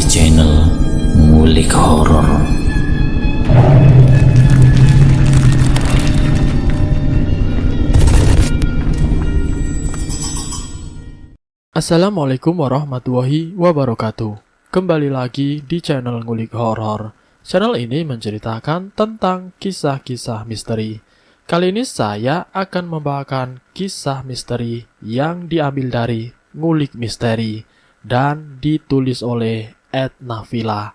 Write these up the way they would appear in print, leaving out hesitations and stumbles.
channel Ngulik Horor. Assalamualaikum warahmatullahi wabarakatuh. Kembali lagi di channel Ngulik Horor. Channel ini menceritakan tentang kisah-kisah misteri. Kali ini saya akan membawakan kisah misteri yang diambil dari Ngulik Misteri dan ditulis oleh Ed Nafila.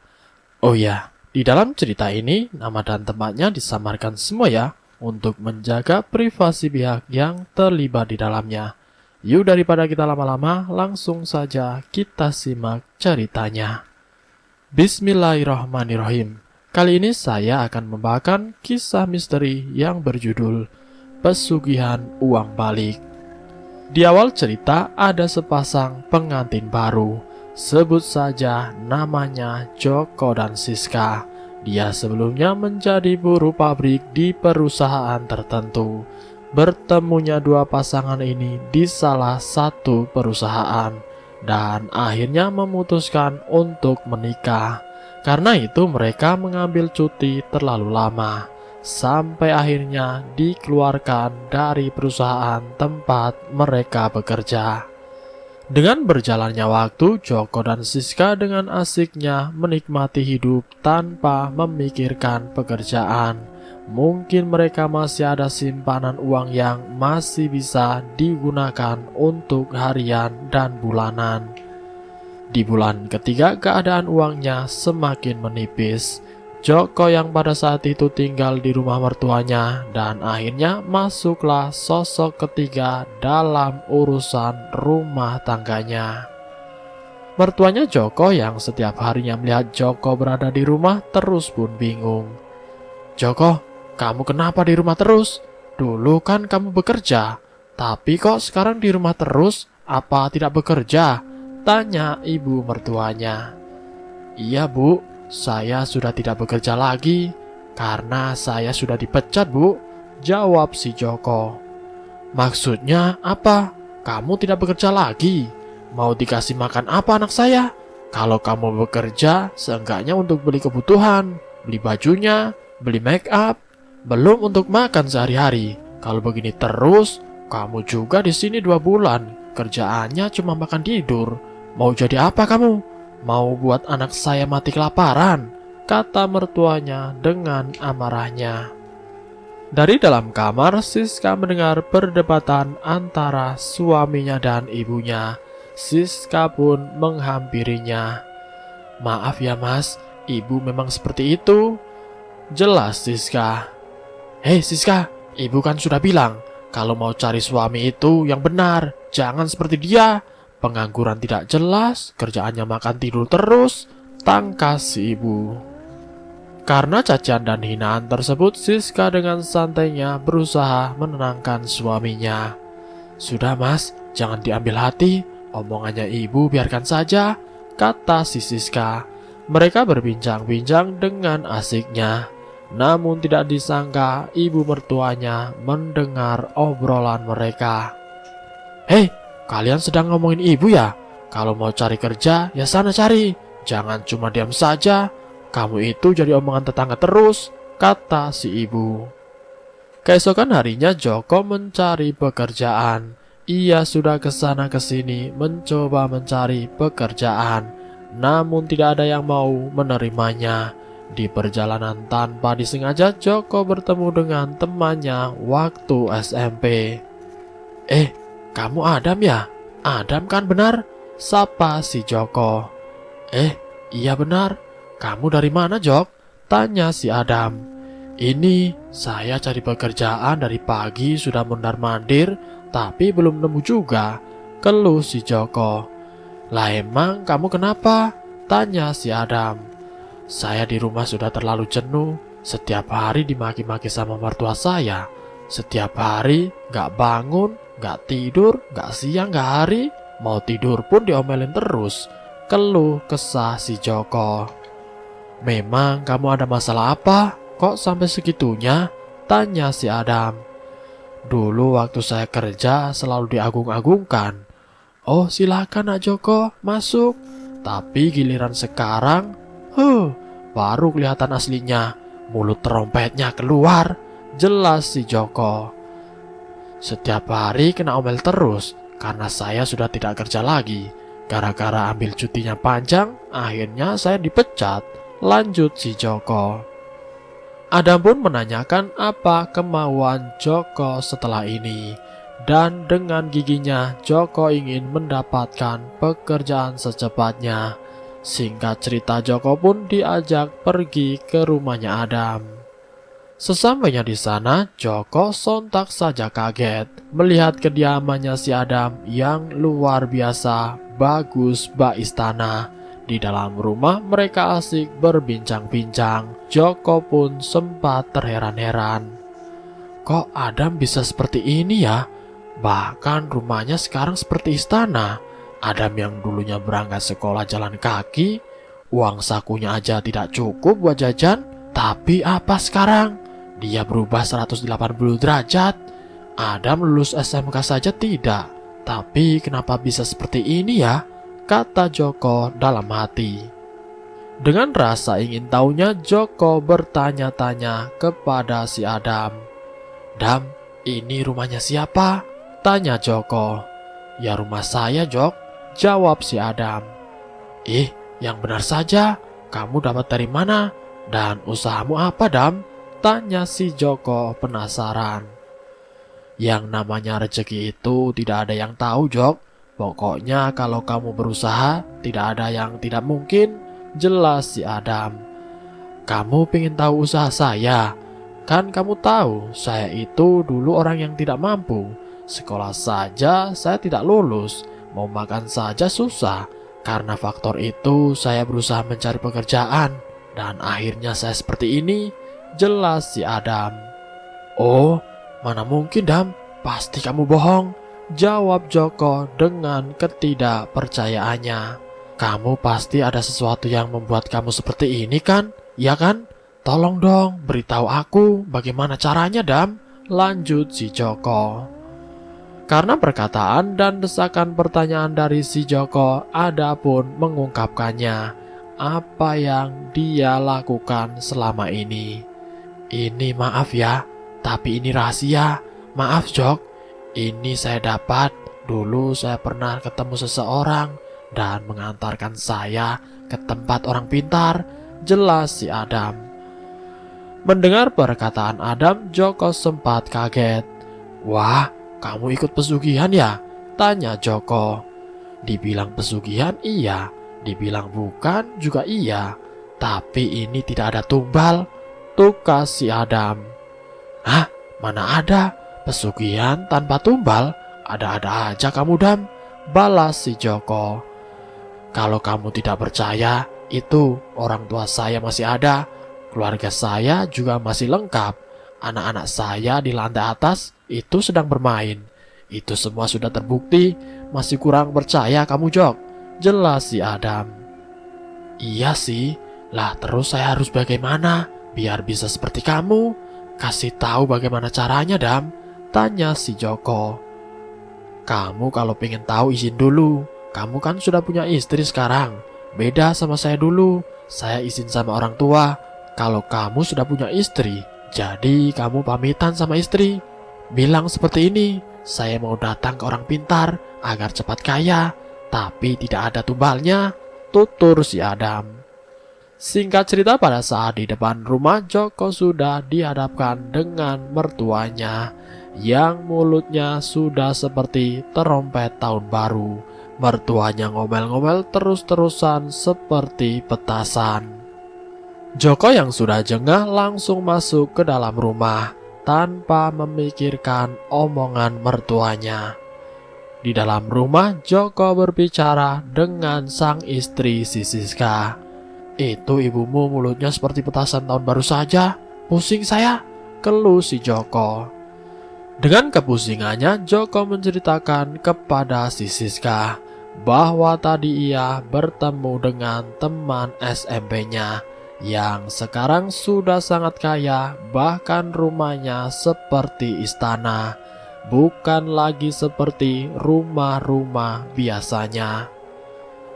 Oh ya, di dalam cerita ini nama dan tempatnya disamarkan semua ya, untuk menjaga privasi pihak yang terlibat di dalamnya. Yuk, daripada kita lama-lama, langsung saja kita simak ceritanya. Bismillahirrahmanirrahim. Kali ini saya akan membawakan kisah misteri yang berjudul Pesugihan Uang Balik. Di awal cerita ada sepasang pengantin baru. Sebut saja namanya Joko dan Siska. Dia sebelumnya menjadi buruh pabrik di perusahaan tertentu. Bertemunya dua pasangan ini di salah satu perusahaan dan akhirnya memutuskan untuk menikah. Karena itu mereka mengambil cuti terlalu lama sampai akhirnya dikeluarkan dari perusahaan tempat mereka bekerja. Dengan berjalannya waktu, Joko dan Siska dengan asiknya menikmati hidup tanpa memikirkan pekerjaan. Mungkin mereka masih ada simpanan uang yang masih bisa digunakan untuk harian dan bulanan. Di bulan ketiga keadaan uangnya semakin menipis. Joko yang pada saat itu tinggal di rumah mertuanya dan akhirnya masuklah sosok ketiga dalam urusan rumah tangganya. Mertuanya Joko yang setiap harinya melihat Joko berada di rumah terus pun bingung. "Joko, kamu kenapa di rumah terus? Dulu kan kamu bekerja, tapi kok sekarang di rumah terus? Apa tidak bekerja?" tanya ibu mertuanya. "Iya bu, saya sudah tidak bekerja lagi karena saya sudah dipecat bu," jawab si Joko. "Maksudnya apa? Kamu tidak bekerja lagi? Mau dikasih makan apa anak saya? Kalau kamu bekerja, seenggaknya untuk beli kebutuhan, beli bajunya, beli make up, belum untuk makan sehari-hari. Kalau begini terus, kamu juga di sini 2 bulan. Kerjaannya cuma makan tidur. Mau jadi apa kamu? Mau buat anak saya mati kelaparan?" kata mertuanya dengan amarahnya. Dari dalam kamar, Siska mendengar perdebatan antara suaminya dan ibunya. Siska pun menghampirinya. "Maaf ya mas, ibu memang seperti itu," jelas Siska. "Hei Siska, ibu kan sudah bilang kalau mau cari suami itu yang benar, jangan seperti dia. Pengangguran tidak jelas, kerjaannya makan tidur terus," tangkas si ibu. Karena cacian dan hinaan tersebut, Siska dengan santainya berusaha menenangkan suaminya. "Sudah mas, jangan diambil hati, omongannya ibu biarkan saja," kata si Siska. Mereka berbincang-bincang dengan asiknya. Namun tidak disangka ibu mertuanya mendengar obrolan mereka. "Hei, kalian sedang ngomongin ibu ya? Kalau mau cari kerja, ya sana cari. Jangan cuma diam saja. Kamu itu jadi omongan tetangga terus," kata si ibu. Keesokan harinya Joko mencari pekerjaan. Ia sudah kesana kesini mencoba mencari pekerjaan, namun tidak ada yang mau menerimanya. Di perjalanan tanpa disengaja, Joko bertemu dengan temannya waktu SMP. "Kamu Adam ya? Adam kan benar?" sapa si Joko. Iya benar. Kamu dari mana Jok?" tanya si Adam. "Ini saya cari pekerjaan dari pagi sudah mondar-mandir, tapi belum nemu juga," keluh si Joko. "Lah emang kamu kenapa?" tanya si Adam. "Saya di rumah sudah terlalu jenuh. Setiap hari dimaki-maki sama mertua saya. Setiap hari gak bangun, gak tidur, gak siang, gak hari. Mau tidur pun diomelin terus," keluh kesah si Joko. "Memang kamu ada masalah apa? Kok sampai segitunya?" tanya si Adam. "Dulu waktu saya kerja selalu diagung-agungkan." "Oh silakan Nak Joko, masuk," Tapi giliran sekarang, baru kelihatan aslinya. Mulut terompetnya keluar. Jelas si Joko. Setiap hari kena omel terus karena saya sudah tidak kerja lagi. Gara-gara ambil cutinya panjang, akhirnya saya dipecat. Lanjut si Joko. Adam pun menanyakan apa kemauan Joko setelah ini. Dan dengan giginya, Joko ingin mendapatkan pekerjaan secepatnya. Singkat cerita, Joko pun diajak pergi ke rumahnya Adam. Sesampainya di sana, Joko sontak saja kaget melihat kediamannya si Adam yang luar biasa bagus bak istana. Di dalam rumah mereka asik berbincang-bincang. Joko pun sempat terheran-heran. Kok Adam bisa seperti ini ya? Bahkan rumahnya sekarang seperti istana. Adam yang dulunya berangkat sekolah jalan kaki, uang sakunya aja tidak cukup buat jajan. Tapi apa sekarang? Dia berubah 180 derajat. Adam lulus SMK saja tidak. Tapi kenapa bisa seperti ini ya? Kata Joko dalam hati. Dengan rasa ingin tahunya, Joko bertanya-tanya kepada si Adam. Dam, ini rumahnya siapa? Tanya Joko. Ya rumah saya, Jok, jawab si Adam. Yang benar saja, kamu dapat dari mana? Dan usahamu apa, Dam? Tanya si Joko penasaran. Yang namanya rezeki itu tidak ada yang tahu, Jok. Pokoknya kalau kamu berusaha, tidak ada yang tidak mungkin. Jelas si Adam. Kamu pengen tahu usaha saya? Kan kamu tahu, saya itu dulu orang yang tidak mampu. Sekolah saja saya tidak lulus. Mau makan saja susah. Karena faktor itu saya berusaha mencari pekerjaan. Dan akhirnya saya seperti ini. Jelas si Adam. Oh, mana mungkin, Dam? Pasti kamu bohong. Jawab Joko dengan ketidakpercayaannya. Kamu pasti ada sesuatu yang membuat kamu seperti ini kan? Ya kan? Tolong dong beritahu aku bagaimana caranya, Dam. Lanjut si Joko. Karena perkataan dan desakan pertanyaan dari si Joko, Ada pun mengungkapkannya apa yang dia lakukan selama ini. Ini maaf ya, tapi ini rahasia. Maaf, Jok. Ini saya dapat. Dulu saya pernah ketemu seseorang dan mengantarkan saya ke tempat orang pintar. Jelas si Adam. Mendengar perkataan Adam, Joko sempat kaget. Wah, kamu ikut pesugihan ya? Tanya Joko. Dibilang pesugihan iya, dibilang bukan juga iya. Tapi ini tidak ada tumbal. Tukas si Adam. Hah? Mana ada? Pesugihan tanpa tumbal? Ada-ada aja kamu, Dam. Balas si Joko. Kalau kamu tidak percaya, itu orang tua saya masih ada. Keluarga saya juga masih lengkap. Anak-anak saya di lantai atas itu sedang bermain. Itu semua sudah terbukti. Masih kurang percaya kamu, Jok? Jelas si Adam. Iya sih. Lah terus saya harus bagaimana biar bisa seperti kamu? Kasih tahu bagaimana caranya, Dam. Tanya si Joko. Kamu kalau pengen tahu izin dulu. Kamu kan sudah punya istri sekarang. Beda sama saya dulu. Saya izin sama orang tua. Kalau kamu sudah punya istri, jadi kamu pamitan sama istri. Bilang seperti ini, saya mau datang ke orang pintar agar cepat kaya, tapi tidak ada tumbalnya. Tutur si Adam. Singkat cerita, pada saat di depan rumah Joko sudah dihadapkan dengan mertuanya yang mulutnya sudah seperti terompet tahun baru. Mertuanya ngomel-ngomel terus-terusan seperti petasan. Joko yang sudah jengah langsung masuk ke dalam rumah tanpa memikirkan omongan mertuanya. Di dalam rumah, Joko berbicara dengan sang istri si Siska. Itu ibumu mulutnya seperti petasan tahun baru saja. Pusing saya, keluh si Joko. Dengan kepusingannya, Joko menceritakan kepada si Siska bahwa tadi ia bertemu dengan teman SMP-nya yang sekarang sudah sangat kaya, bahkan rumahnya seperti istana, bukan lagi seperti rumah-rumah biasanya.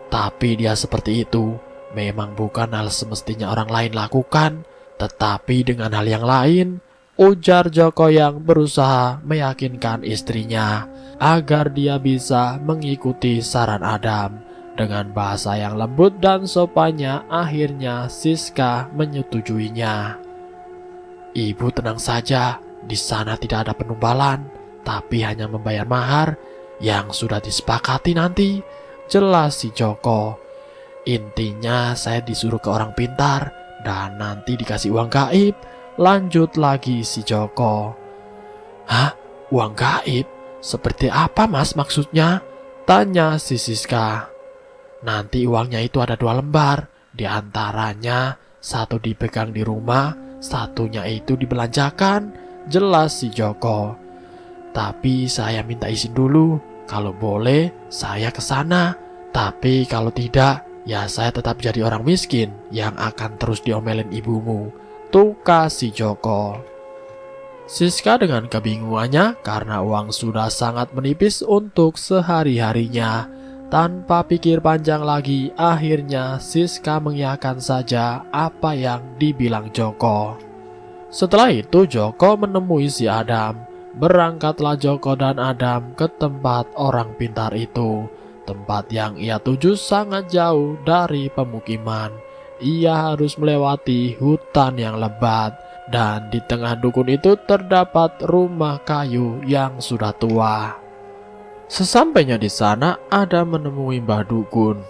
Tapi dia seperti itu memang bukan hal semestinya orang lain lakukan, tetapi dengan hal yang lain, ujar Joko yang berusaha meyakinkan istrinya agar dia bisa mengikuti saran Adam. Dengan bahasa yang lembut dan sopannya, akhirnya Siska menyetujuinya. Ibu tenang saja, di sana tidak ada penumbalan, tapi hanya membayar mahar yang sudah disepakati nanti, jelas si Joko. Intinya saya disuruh ke orang pintar dan nanti dikasih uang gaib, lanjut lagi si Joko. Hah? Uang gaib? Seperti apa mas maksudnya? Tanya si Siska. Nanti uangnya itu ada 2 lembar, di antaranya satu dipegang di rumah, satunya itu dibelanjakan, jelas si Joko. Tapi saya minta izin dulu, kalau boleh saya ke sana, tapi kalau tidak, ya saya tetap jadi orang miskin yang akan terus diomelin ibumu, tukar si Joko. Siska dengan kebingungannya karena uang sudah sangat menipis untuk sehari-harinya. Tanpa pikir panjang lagi, akhirnya Siska mengiyakan saja apa yang dibilang Joko. Setelah itu Joko menemui si Adam. Berangkatlah Joko dan Adam ke tempat orang pintar itu. Tempat yang ia tuju sangat jauh dari pemukiman. Ia harus melewati hutan yang lebat, dan di tengah dukun itu terdapat rumah kayu yang sudah tua. Sesampainya di sana, Adam menemui Mbah Dukun.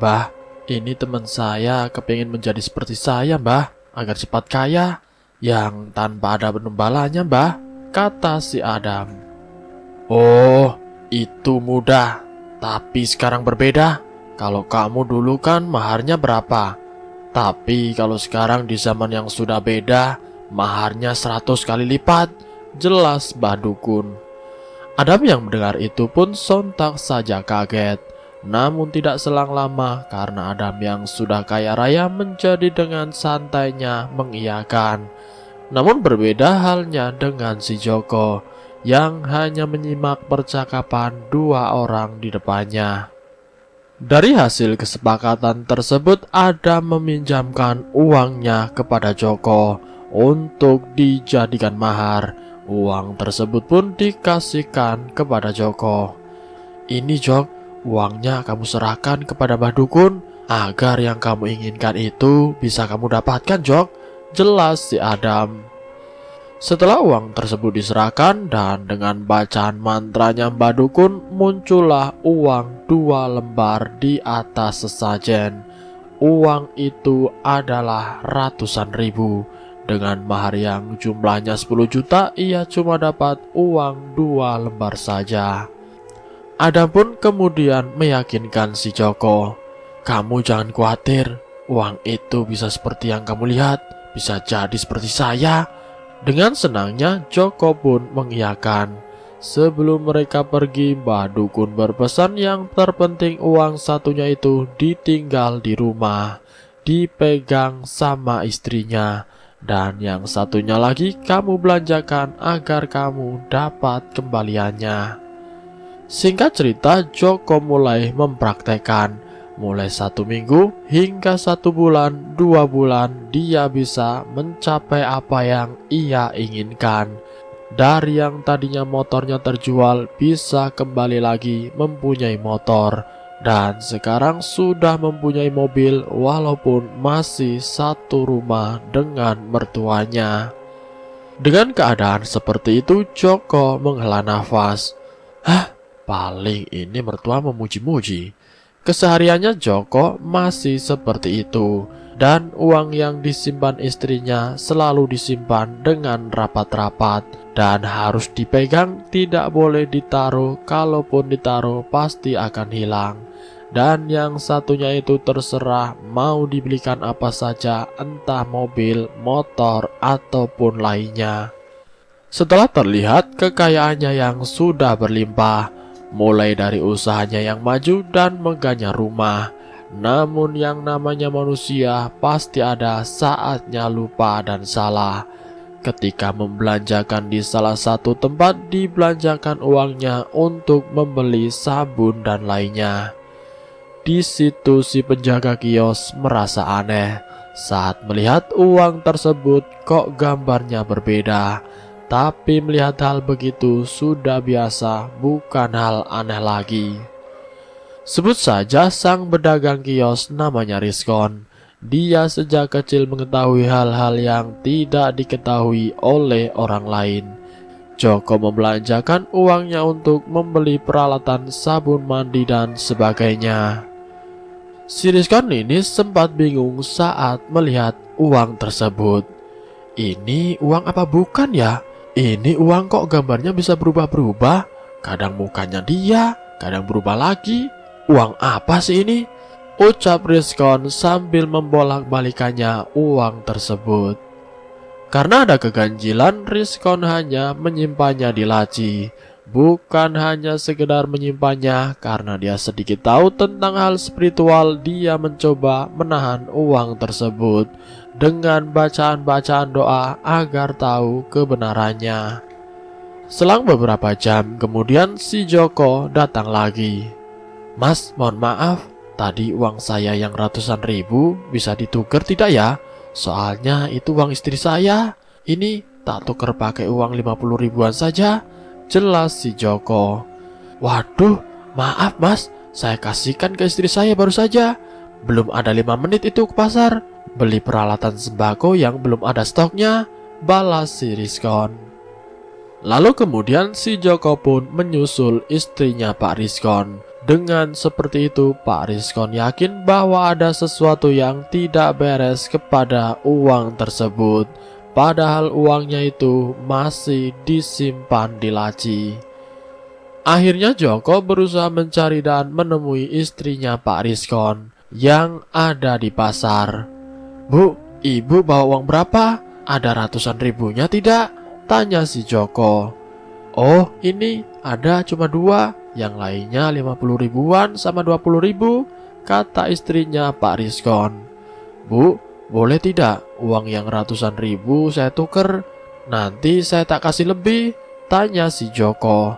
Mbah, ini teman saya kepingin menjadi seperti saya, Mbah, agar cepat kaya, yang tanpa ada penumbalannya, Mbah, kata si Adam. Oh, itu mudah, tapi sekarang berbeda. Kalau kamu dulu kan maharnya berapa? Tapi kalau sekarang di zaman yang sudah beda, maharnya 100 kali lipat, jelas Mbah Dukun. Adam yang mendengar itu pun sontak saja kaget. Namun tidak selang lama karena Adam yang sudah kaya raya menjadi dengan santainya mengiyakan. Namun berbeda halnya dengan si Joko yang hanya menyimak percakapan 2 orang di depannya. Dari hasil kesepakatan tersebut, Adam meminjamkan uangnya kepada Joko untuk dijadikan mahar. Uang tersebut pun dikasihkan kepada Joko. Ini Jok, uangnya kamu serahkan kepada Mbah Dukun agar yang kamu inginkan itu bisa kamu dapatkan Jok, jelas si Adam. Setelah uang tersebut diserahkan dan dengan bacaan mantranya Mbah Dukun, muncullah uang 2 lembar di atas sesajen. Uang itu adalah ratusan ribu. Dengan mahar yang jumlahnya 10 juta, ia cuma dapat uang 2 lembar saja. Adam pun kemudian meyakinkan si Joko, kamu jangan khawatir, uang itu bisa seperti yang kamu lihat, bisa jadi seperti saya. Dengan senangnya Joko pun mengiyakan. Sebelum mereka pergi, Mbah Dukun berpesan yang terpenting uang satunya itu ditinggal di rumah, dipegang sama istrinya. Dan yang satunya lagi kamu belanjakan agar kamu dapat kembaliannya. Singkat cerita, Joko mulai mempraktekkan. Mulai 1 minggu hingga 1 bulan, 2 bulan, dia bisa mencapai apa yang ia inginkan. Dari yang tadinya motornya terjual, bisa kembali lagi mempunyai motor. Dan sekarang sudah mempunyai mobil walaupun masih satu rumah dengan mertuanya. Dengan keadaan seperti itu, Joko menghela nafas. Paling ini mertua memuji-muji. Kesehariannya Joko masih seperti itu. Dan uang yang disimpan istrinya selalu disimpan dengan rapat-rapat. Dan harus dipegang, tidak boleh ditaruh. Kalaupun ditaruh pasti akan hilang. Dan yang satunya itu terserah mau dibelikan apa saja, entah mobil, motor, ataupun lainnya. Setelah terlihat kekayaannya yang sudah berlimpah, mulai dari usahanya yang maju dan megahnya rumah. Namun yang namanya manusia pasti ada saatnya lupa dan salah. Ketika membelanjakan di salah satu tempat, dibelanjakan uangnya untuk membeli sabun dan lainnya. Di situ si penjaga kios merasa aneh saat melihat uang tersebut kok gambarnya berbeda. Tapi melihat hal begitu sudah biasa, bukan hal aneh lagi. Sebut saja sang pedagang kios namanya Rizkon. Dia sejak kecil mengetahui hal-hal yang tidak diketahui oleh orang lain. Joko membelanjakan uangnya untuk membeli peralatan sabun mandi dan sebagainya. Si Rizkon ini sempat bingung saat melihat uang tersebut. Ini uang apa bukan ya? Ini uang kok gambarnya bisa berubah-berubah? Kadang mukanya dia, kadang berubah lagi. Uang apa sih ini? Ucap Rizkon sambil membolak-balikannya uang tersebut. Karena ada keganjilan, Rizkon hanya menyimpannya di laci. Bukan hanya sekedar menyimpannya, karena dia sedikit tahu tentang hal spiritual, dia mencoba menahan uang tersebut dengan bacaan-bacaan doa agar tahu kebenarannya. Selang beberapa jam kemudian si Joko datang lagi. Mas, mohon maaf, tadi uang saya yang ratusan ribu bisa ditukar tidak ya? Soalnya itu uang istri saya. Ini tak tuker pakai uang 50 ribuan saja. Jelas si Joko. Waduh, maaf mas, saya kasihkan ke istri saya baru saja. Belum ada 5 menit itu ke pasar. Beli peralatan sembako yang belum ada stoknya, balas si Rizkon. Lalu kemudian si Joko pun menyusul istrinya Pak Rizkon. Dengan seperti itu, Pak Rizkon yakin bahwa ada sesuatu yang tidak beres kepada uang tersebut. Padahal uangnya itu masih disimpan di laci. Akhirnya Joko berusaha mencari dan menemui istrinya Pak Rizkon yang ada di pasar. Bu, ibu bawa uang berapa? Ada ratusan ribunya tidak? Tanya si Joko. Oh, ini ada cuma 2, yang lainnya 50 ribuan sama 20 ribu, kata istrinya Pak Rizkon. Bu, boleh tidak uang yang ratusan ribu saya tuker? Nanti saya tak kasih lebih, tanya si Joko.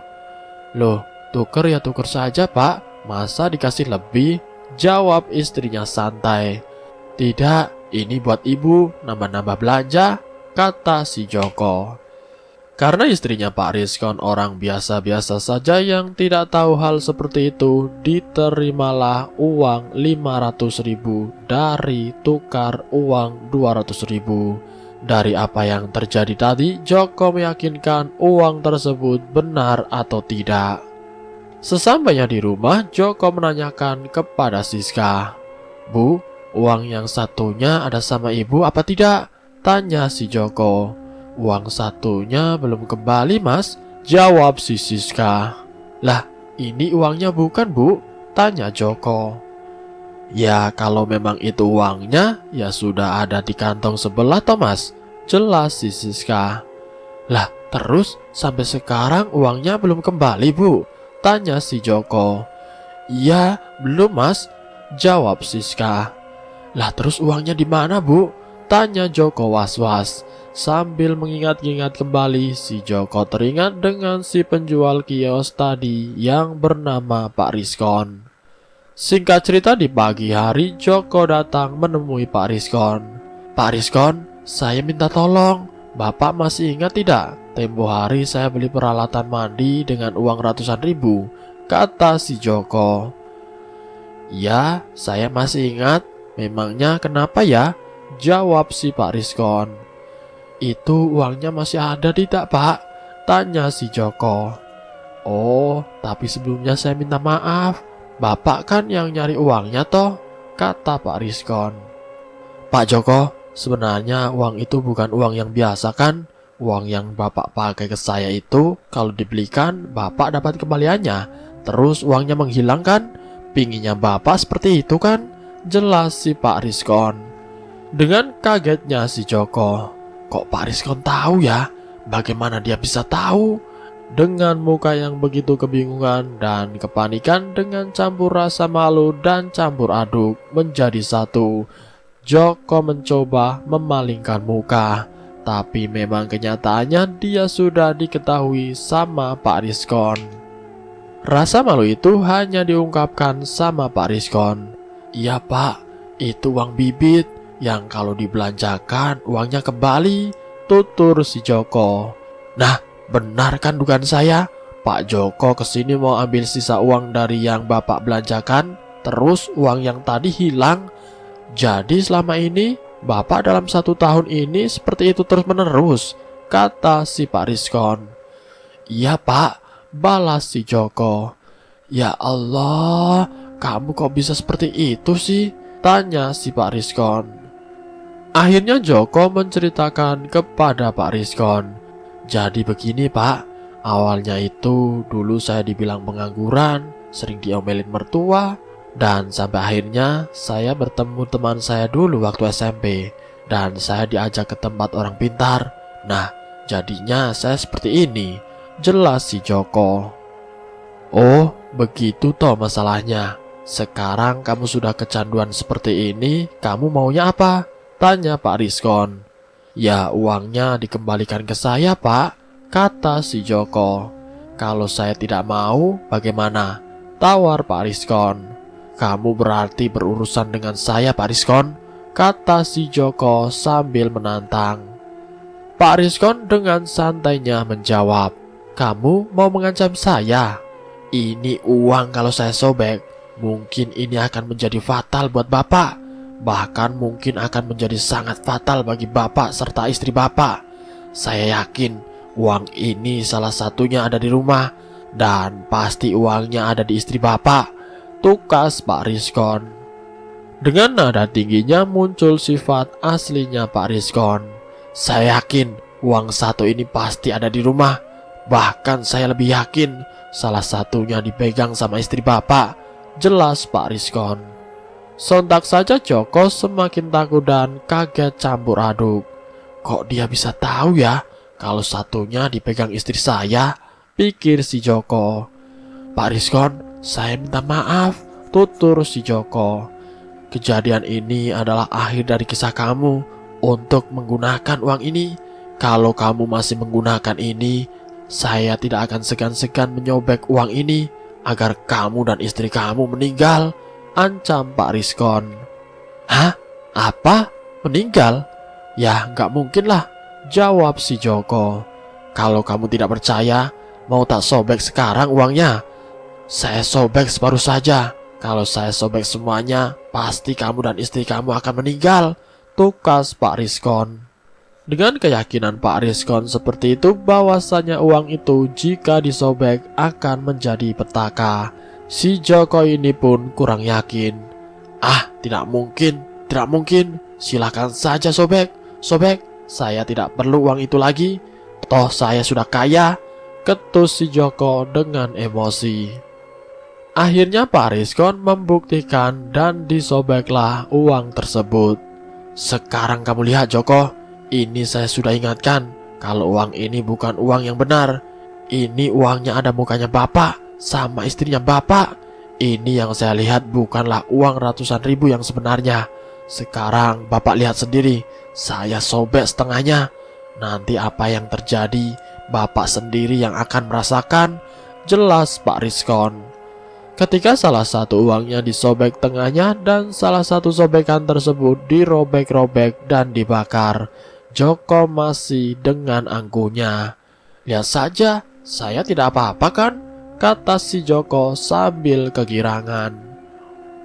Loh, tuker ya tuker saja pak, masa dikasih lebih? Jawab istrinya santai. Tidak, ini buat ibu, nambah-nambah belanja, kata si Joko. Karena istrinya Pak Rizkon orang biasa-biasa saja yang tidak tahu hal seperti itu, diterimalah uang 500 ribu dari tukar uang 200 ribu. Dari apa yang terjadi tadi, Joko meyakinkan uang tersebut benar atau tidak. Sesampainya di rumah, Joko menanyakan kepada Siska. Bu, uang yang satunya ada sama ibu apa tidak? Tanya si Joko. Uang satunya belum kembali mas, jawab si Siska. Lah, ini uangnya bukan bu? Tanya Joko. Ya kalau memang itu uangnya, ya sudah ada di kantong sebelah Thomas, jelas si Siska. Lah terus sampai sekarang uangnya belum kembali bu? Tanya si Joko. Iya belum mas, jawab Siska. Lah terus uangnya di mana bu? Tanya Joko was-was. Sambil mengingat-ingat kembali, si Joko teringat dengan si penjual kios tadi yang bernama Pak Rizkon. Singkat cerita, di pagi hari Joko datang menemui Pak Rizkon. Pak Rizkon, saya minta tolong. Bapak masih ingat tidak? Tempo hari saya beli peralatan mandi dengan uang ratusan ribu, kata si Joko. Ya, saya masih ingat. Memangnya kenapa ya? Jawab si Pak Rizkon. Itu uangnya masih ada tidak pak? Tanya si Joko. Oh, tapi sebelumnya saya minta maaf. Bapak kan yang nyari uangnya toh, kata Pak Rizkon. Pak Joko, sebenarnya uang itu bukan uang yang biasa kan? Uang yang bapak pakai ke saya itu, kalau dibelikan bapak dapat kembaliannya. Terus uangnya menghilang kan? Pinginnya bapak seperti itu kan? Jelas si Pak Rizkon. Dengan kagetnya si Joko. Kok Pak Rizkon tahu ya? Bagaimana dia bisa tahu? Dengan muka yang begitu kebingungan dan kepanikan, dengan campur rasa malu dan campur aduk menjadi satu, Joko mencoba memalingkan muka. Tapi memang kenyataannya dia sudah diketahui sama Pak Rizkon. Rasa malu itu hanya diungkapkan sama Pak Rizkon. Iya Pak, itu uang bibit yang kalau dibelanjakan uangnya kembali, tutur si Joko. Nah, benar kan dugaan saya? Pak Joko kesini mau ambil sisa uang dari yang Bapak belanjakan, terus uang yang tadi hilang. Jadi selama ini Bapak dalam 1 tahun ini seperti itu terus menerus, kata si Pak Rizkon. Iya Pak, balas si Joko. Ya Allah, kamu kok bisa seperti itu sih? Tanya si Pak Rizkon. Akhirnya Joko menceritakan kepada Pak Rizkon. Jadi begini Pak, awalnya itu dulu saya dibilang pengangguran, sering diomelin mertua, dan sampai akhirnya saya bertemu teman saya dulu waktu SMP, dan saya diajak ke tempat orang pintar. Nah, jadinya saya seperti ini, jelas si Joko. Oh, begitu toh masalahnya. Sekarang kamu sudah kecanduan seperti ini, kamu maunya apa? Tanya Pak Rizkon. Ya, uangnya dikembalikan ke saya Pak, kata si Joko. Kalau saya tidak mau, bagaimana? Tawar Pak Rizkon. Kamu berarti berurusan dengan saya Pak Rizkon, kata si Joko sambil menantang. Pak Rizkon dengan santainya menjawab, kamu mau mengancam saya? Ini uang kalau saya sobek, mungkin ini akan menjadi fatal buat Bapak. Bahkan mungkin akan menjadi sangat fatal bagi Bapak serta istri Bapak. Saya yakin uang ini salah satunya ada di rumah, dan pasti uangnya ada di istri Bapak, tukas Pak Rizkon. Dengan nada tingginya muncul sifat aslinya Pak Rizkon. Saya yakin uang satu ini pasti ada di rumah. Bahkan saya lebih yakin salah satunya dipegang sama istri Bapak, jelas Pak Rizkon. Sontak saja Joko semakin takut dan kaget campur aduk. Kok dia bisa tahu ya kalau satunya dipegang istri saya, pikir si Joko. Pak Rizkon, saya minta maaf, tutur si Joko. Kejadian ini adalah akhir dari kisah kamu untuk menggunakan uang ini. Kalau kamu masih menggunakan ini, saya tidak akan segan-segan menyobek uang ini agar kamu dan istri kamu meninggal, ancam Pak Rizkon. Hah? Apa? Meninggal? Ya nggak mungkin lah, jawab si Joko. Kalau kamu tidak percaya, mau tak sobek sekarang uangnya? Saya sobek separuh saja. Kalau saya sobek semuanya, pasti kamu dan istri kamu akan meninggal, tukas Pak Rizkon. Dengan keyakinan Pak Rizkon seperti itu bahwasanya uang itu jika disobek akan menjadi petaka, si Joko ini pun kurang yakin. Ah, tidak mungkin, silakan saja sobek, saya tidak perlu uang itu lagi, toh saya sudah kaya, ketus si Joko dengan emosi. Akhirnya Pak Rizkon membuktikan dan disobeklah uang tersebut. Sekarang kamu lihat Joko, ini saya sudah ingatkan kalau uang ini bukan uang yang benar. Ini uangnya ada mukanya Bapak sama istrinya Bapak. Ini yang saya lihat bukanlah uang ratusan ribu yang sebenarnya. Sekarang Bapak lihat sendiri, saya sobek setengahnya. Nanti apa yang terjadi, Bapak sendiri yang akan merasakan, jelas Pak Rizkon. Ketika salah satu uangnya disobek tengahnya dan salah satu sobekan tersebut dirobek-robek dan dibakar, Joko masih dengan angkuhnya. Lihat saja, saya tidak apa-apa kan? Kata si Joko sambil kegirangan.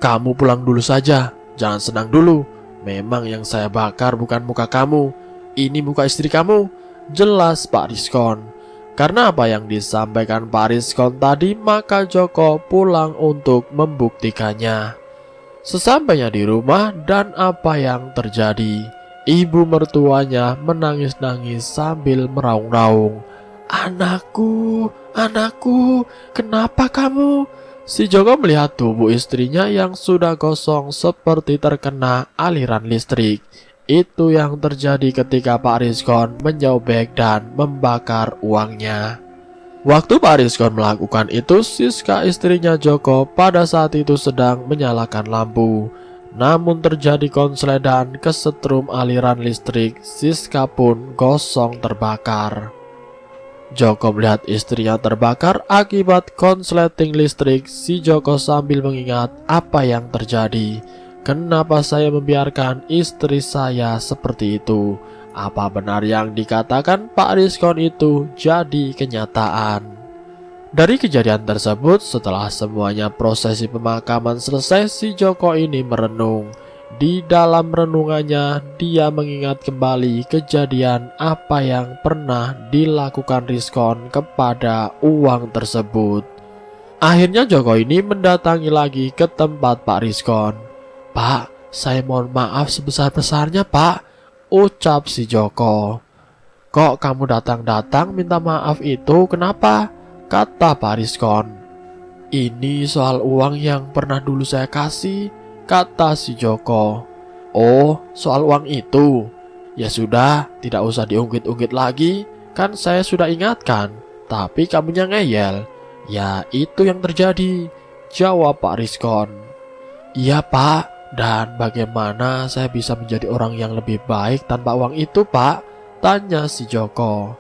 Kamu pulang dulu saja, jangan senang dulu. Memang yang saya bakar bukan muka kamu, ini muka istri kamu, jelas Pak Rizkon. Karena apa yang disampaikan Pak Rizkon tadi, maka Joko pulang untuk membuktikannya. Sesampainya di rumah dan apa yang terjadi, ibu mertuanya menangis-nangis sambil meraung-raung. Anakku, kenapa kamu? Si Joko melihat tubuh istrinya yang sudah gosong seperti terkena aliran listrik. Itu yang terjadi ketika Pak Rizkon menyobek dan membakar uangnya. Waktu Pak Rizkon melakukan itu, Siska istrinya Joko pada saat itu sedang menyalakan lampu. Namun terjadi konslet dan kesetrum aliran listrik, Siska pun gosong terbakar. Joko melihat istrinya terbakar akibat konsleting listrik. Si Joko sambil mengingat apa yang terjadi. Kenapa saya membiarkan istri saya seperti itu? Apa benar yang dikatakan Pak Rizkon itu jadi kenyataan? Dari kejadian tersebut, setelah semuanya prosesi pemakaman selesai, si Joko ini merenung. Di dalam renungannya, dia mengingat kembali kejadian apa yang pernah dilakukan Rizkon kepada uang tersebut. Akhirnya Joko ini mendatangi lagi ke tempat Pak Rizkon. "Pak, saya mohon maaf sebesar-besarnya, Pak," ucap si Joko. "Kok kamu datang-datang minta maaf itu kenapa?" kata Pak Rizkon. "Ini soal uang yang pernah dulu saya kasih," kata si Joko. "Oh, soal uang itu? Ya sudah, tidak usah diungkit-ungkit lagi. Kan saya sudah ingatkan, tapi kamunya ngeyel." "Ya, itu yang terjadi," jawab Pak Rizkon. "Iya, Pak, dan bagaimana saya bisa menjadi orang yang lebih baik tanpa uang itu, Pak?" tanya si Joko.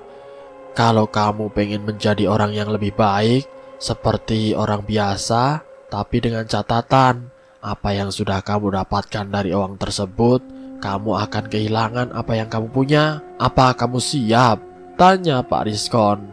"Kalau kamu pengen menjadi orang yang lebih baik, seperti orang biasa, tapi dengan catatan, apa yang sudah kamu dapatkan dari uang tersebut, kamu akan kehilangan apa yang kamu punya. Apa kamu siap?" tanya Pak Rizkon.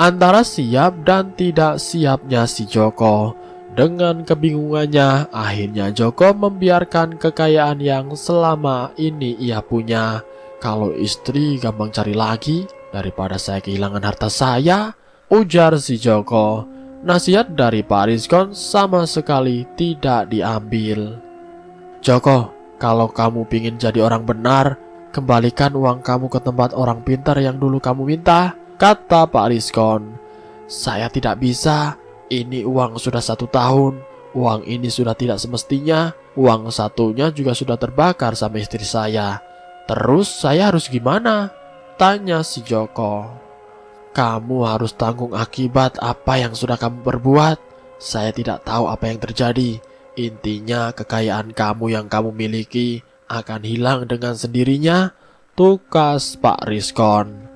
Antara siap dan tidak siapnya si Joko. Dengan kebingungannya, akhirnya Joko membiarkan kekayaan yang selama ini ia punya. "Kalau istri gampang cari lagi, daripada saya kehilangan harta saya," ujar si Joko. Nasihat dari Pak Rizkon sama sekali tidak diambil. "Joko, kalau kamu pingin jadi orang benar, kembalikan uang kamu ke tempat orang pintar yang dulu kamu minta," kata Pak Rizkon. "Saya tidak bisa, ini uang sudah 1 tahun, uang ini sudah tidak semestinya, uang satunya juga sudah terbakar sama istri saya. Terus saya harus gimana?" tanya si Joko. "Kamu harus tanggung akibat apa yang sudah kamu perbuat. Saya tidak tahu apa yang terjadi. Intinya kekayaan kamu yang kamu miliki akan hilang dengan sendirinya," tukas Pak Rizkon.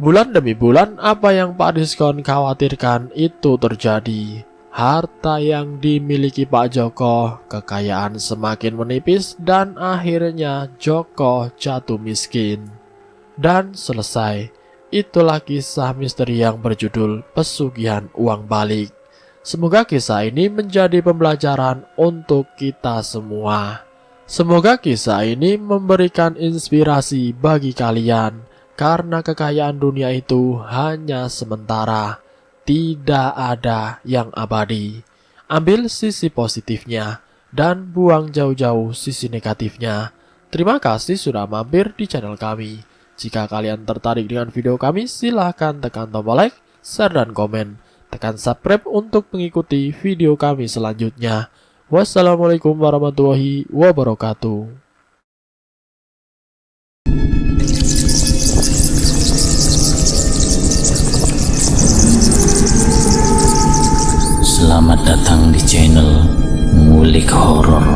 Bulan demi bulan, apa yang Pak Rizkon khawatirkan itu terjadi. Harta yang dimiliki Pak Joko, kekayaan semakin menipis, dan akhirnya Joko jatuh miskin. Dan selesai. Itulah kisah misteri yang berjudul Pesugihan Uang Balik. Semoga kisah ini menjadi pembelajaran untuk kita semua. Semoga kisah ini memberikan inspirasi bagi kalian, karena kekayaan dunia itu hanya sementara, tidak ada yang abadi. Ambil sisi positifnya dan buang jauh-jauh sisi negatifnya. Terima kasih sudah mampir di channel kami. Jika kalian tertarik dengan video kami, silahkan tekan tombol like, share, dan komen. Tekan subscribe untuk mengikuti video kami selanjutnya. Wassalamualaikum warahmatullahi wabarakatuh. Selamat datang di channel Ngulik Horor.